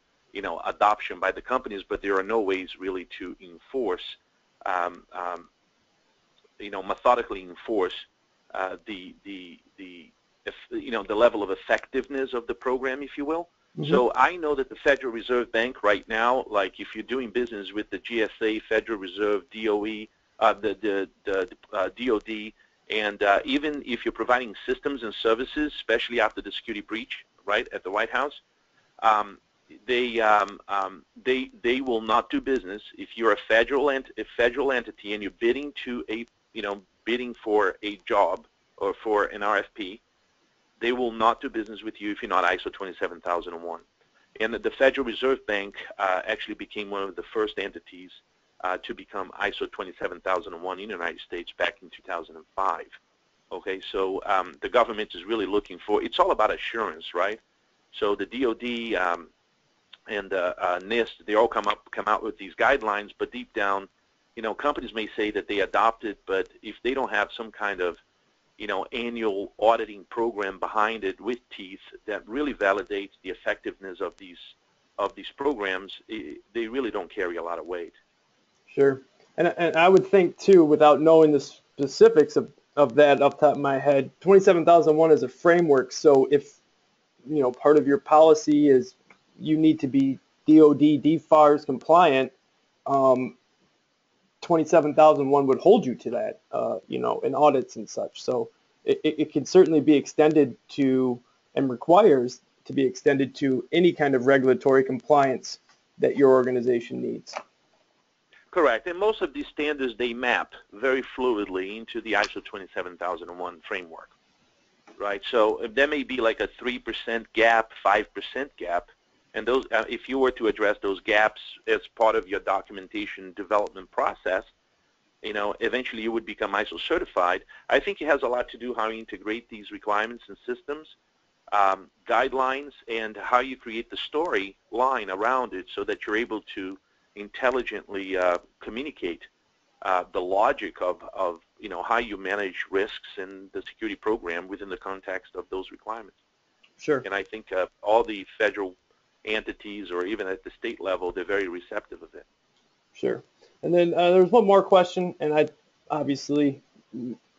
adoption by the companies, but there are no ways really to enforce, methodically enforce the level of effectiveness of the program, if you will. Hmm. So I know that the Federal Reserve Bank right now, like if you're doing business with the GSA, Federal Reserve, DOE, DOD, and even if you're providing systems and services, especially after the security breach, right, at the White House, um, they will not do business if you're a federal entity and you're bidding to a bidding for a job or for an RFP. They will not do business with you if you're not ISO 27001. And the Federal Reserve Bank actually became one of the first entities to become ISO 27001 in the United States back in 2005. Okay, so the government is really looking for, it's all about assurance, right? So the DOD and NIST, they all come out with these guidelines, but deep down, companies may say that they adopted, but if they don't have some kind of annual auditing program behind it with teeth that really validates the effectiveness of these programs, they really don't carry a lot of weight. Sure. And I would think too, without knowing the specifics of that off the top of my head, 27001 is a framework. So if part of your policy is you need to be DOD, DFARS compliant, 27001 would hold you to that, in audits and such. So it can certainly be extended to, and requires to be extended to, any kind of regulatory compliance that your organization needs. Correct. And most of these standards, they map very fluidly into the ISO 27001 framework, right? So there may be like a 3% gap, 5% gap, and those, if you were to address those gaps as part of your documentation development process, eventually you would become ISO certified. I think it has a lot to do how you integrate these requirements and systems, guidelines, and how you create the storyline around it so that you're able to intelligently communicate the logic of how you manage risks in the security program within the context of those requirements. Sure. And I think all the federal entities, or even at the state level, they're very receptive of it. Sure. And then there's one more question, and obviously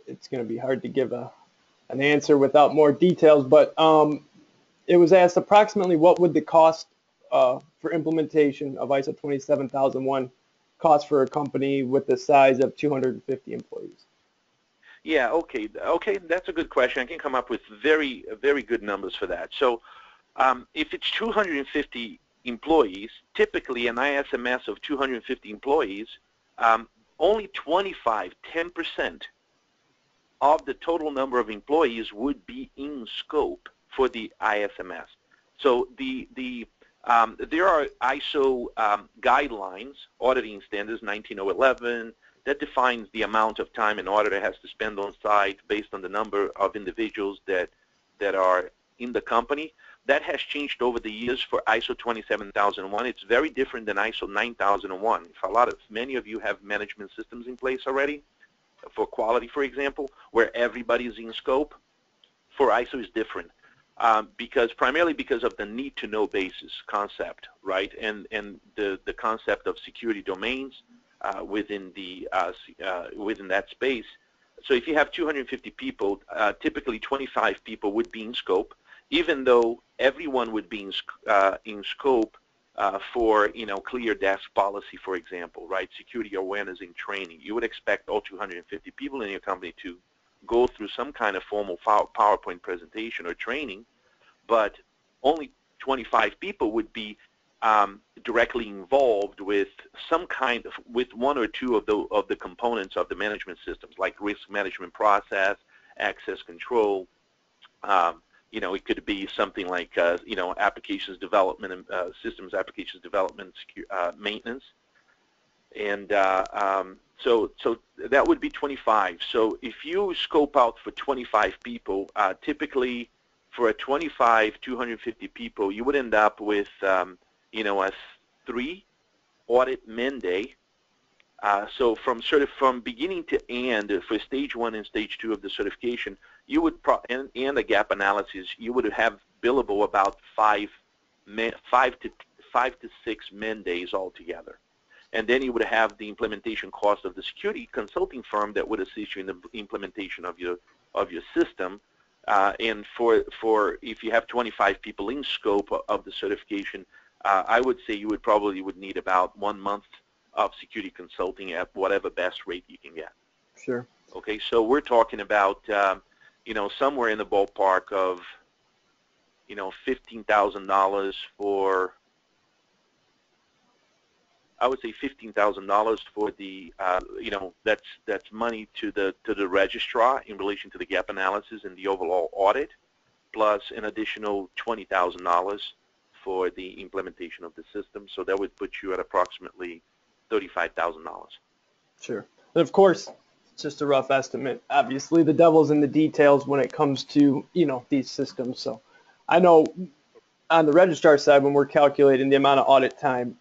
it's going to be hard to give an answer without more details, but it was asked approximately what would the cost for implementation of ISO 27001 cost for a company with the size of 250 employees? Yeah, okay, that's a good question. I can come up with very, very good numbers for that. So if it's 250 employees, typically an ISMS of 250 employees, only 10% of the total number of employees would be in scope for the ISMS. So there are ISO guidelines, auditing standards 19011, that defines the amount of time an auditor has to spend on site based on the number of individuals that are in the company. That has changed over the years for ISO 27001. It's very different than ISO 9001. Many of you have management systems in place already for quality, for example, where everybody is in scope. For ISO is different. Primarily because of the need-to-know basis concept, right, and the concept of security domains within that space. So if you have 250 people, typically 25 people would be in scope, even though everyone would be in scope for clear desk policy, for example, right, security awareness and training. You would expect all 250 people in your company to go through some kind of formal PowerPoint presentation or training, but only 25 people would be directly involved with with one or two of the components of the management systems, like risk management process, access control. It could be something like applications development and systems applications development, maintenance, and so that would be 25. So if you scope out for 25 people, typically for a 250 people, you would end up with a 3 audit man-day. So from beginning to end, for stage 1 and stage 2 of the certification, you would and the gap analysis, you would have billable about 5 to 6 man-days altogether. And then you would have the implementation cost of the security consulting firm that would assist you in the implementation of your system, And for if you have 25 people in scope of the certification, I would say you would need about 1 month of security consulting at whatever best rate you can get. Sure. Okay, so we're talking about somewhere in the ballpark of $15,000 for, I would say $15,000 for the that's money to the registrar in relation to the gap analysis and the overall audit, plus an additional $20,000 for the implementation of the system. So that would put you at approximately $35,000. Sure. And of course, it's just a rough estimate. Obviously, the devil's in the details when it comes to these systems. So I know on the registrar side, when we're calculating the amount of audit time,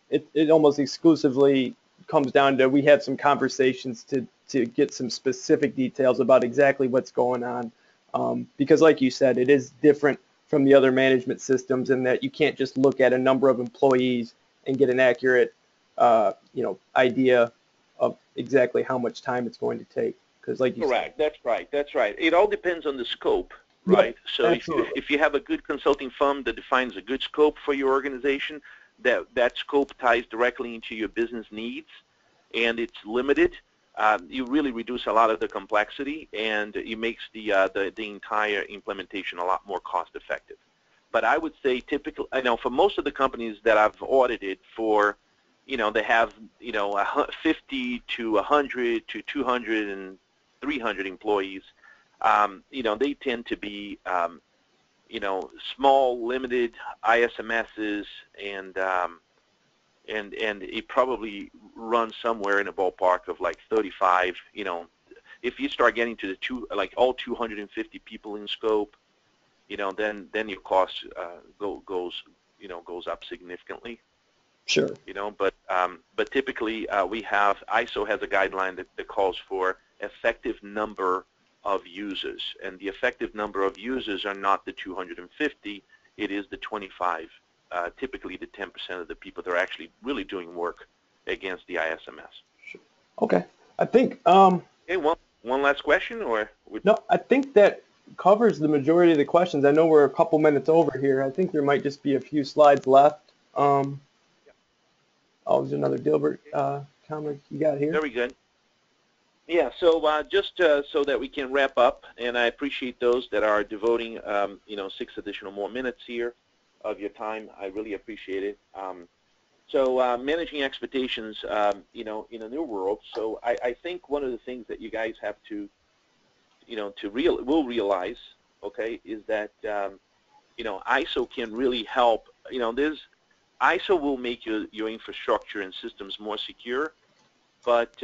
it almost exclusively comes down to we have some conversations to get some specific details about exactly what's going on. Because like you said, it is different from the other management systems in that you can't just look at a number of employees and get an accurate idea of exactly how much time it's going to take. Because like you Correct. said. That's right. It all depends on the scope, right? Yep, So if you have a good consulting firm that defines a good scope for your organization, that scope ties directly into your business needs, and it's limited, you really reduce a lot of the complexity, and it makes the entire implementation a lot more cost effective. But I would say typically, I know for most of the companies that I've audited for, they have 50 to 100 to 200 and 300 employees. They tend to be small, limited ISMSs, and it probably runs somewhere in a ballpark of like 35. If you start getting to all 250 people in scope, then your cost goes up significantly. Sure. But typically we have ISO has a guideline that calls for effective number of users, and the effective number of users are not the 250. It is the 25. Typically the 10% of the people that are actually really doing work against the ISMS. Sure. Okay. I think. Okay. One last question, or no? I think that covers the majority of the questions. I know we're a couple minutes over here. I think there might just be a few slides left. Oh, there's another Dilbert comment you got here. Very good. Yeah, so just so that we can wrap up, and I appreciate those that are devoting 6 additional more minutes here of your time. I really appreciate it. So managing expectations, in a new world. So I think one of the things that you guys have to, will realize, okay, is that ISO can really help. ISO will make your infrastructure and systems more secure, but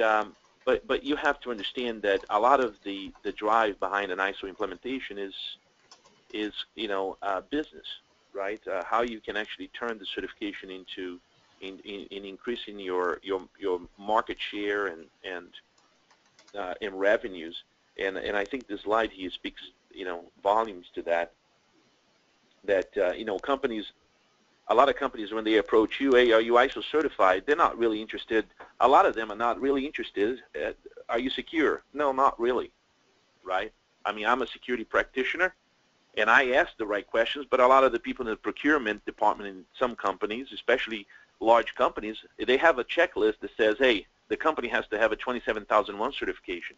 you have to understand that a lot of the drive behind an ISO implementation is business, right? How you can actually turn the certification into in increasing your market share and revenues, and I think this slide here speaks volumes to that. Companies. A lot of companies, when they approach you, hey, are you ISO certified? They're not really interested. A lot of them are not really interested. Are you secure? No, not really, right? I mean, I'm a security practitioner, and I ask the right questions, but a lot of the people in the procurement department in some companies, especially large companies, they have a checklist that says, hey, the company has to have a 27001 certification.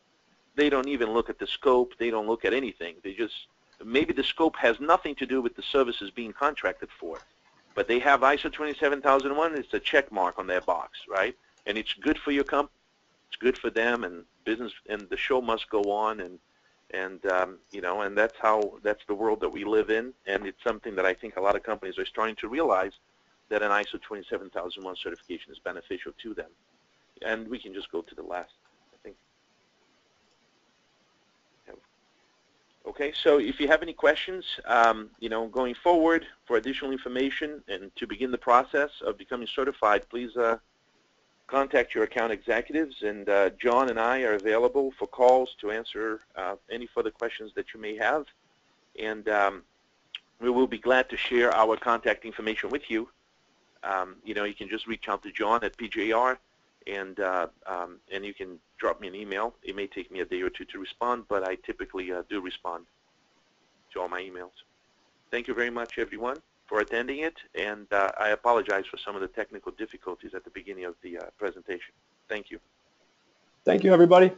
They don't even look at the scope. They don't look at anything. They just, maybe the scope has nothing to do with the services being contracted for. But they have ISO 27001. It's a check mark on their box, right? And it's good for your company. It's good for them, and business, and the show must go on. And that's the world that we live in. And it's something that I think a lot of companies are starting to realize, that an ISO 27001 certification is beneficial to them. And we can just go to the last, I think. Okay, so if you have any questions, going forward for additional information and to begin the process of becoming certified, please contact your account executives, and John and I are available for calls to answer any further questions that you may have. And we will be glad to share our contact information with you. You can just reach out to John at PJR, and you can drop me an email. It may take me a day or two to respond, but I typically do respond to all my emails. Thank you very much, everyone, for attending it, and I apologize for some of the technical difficulties at the beginning of the presentation. Thank you. Thank you, everybody.